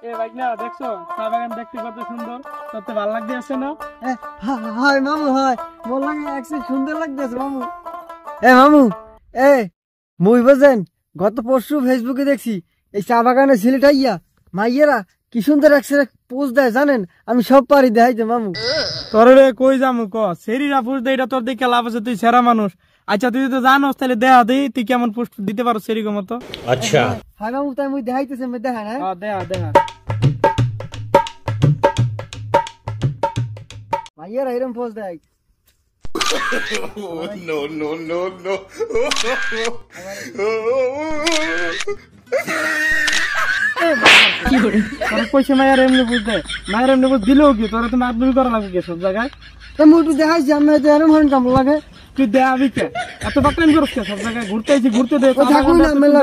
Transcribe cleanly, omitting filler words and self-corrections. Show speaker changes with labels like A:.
A: এ ভাই না দেখছো চা বাগান দেখতে কত সুন্দর, তোর তো ভালো লাগতেছে না?
B: হয় মামু, হয় মোর লাগে একসে সুন্দর লাগতেছে মামু। মামু, এ মুই বুঝেন গত পরশু ফেসবুকে দেখছি এই চা বাগানে ছেলেটা মাইয়েরা কি সুন্দর একসে পোজ দেয় জানেন, আমি সব পারি দেখাইতে মামু।
A: তোর রে কই যামু ক সেরিরা পোস্ট দে, এটা তোর দেখে লাভ আছে, তুই সেরা মানুষ। আচ্ছা তুই তো জানোস তাহলে দেয়া দে, তুই কেমন পোস্ট দিতে পারো সেরকম মতো।
C: আচ্ছা
B: হয় মামু, তাই মুই দেখাইতেছি, আমি দেখা না
A: দেয়া দেয়া
B: মাইয়েরা এরকম পোজ দেয়।
C: no no no no
A: তোর কইছে মায়ের এমনি বুঝতে, মায়ের এমনি বুঝ দিলেও কি তোরা তো মাতবি করা লাগবে কি সব জায়গায়?
B: মুই একটু দেখাইছি, আমি এরকম হন কাম লাগে।
A: তুই দেয়া বিকে এত বাকলামি করছ সব জায়গায় ঘুরতে আইছি, ঘুরতে দে।
B: থাকুন না মেলা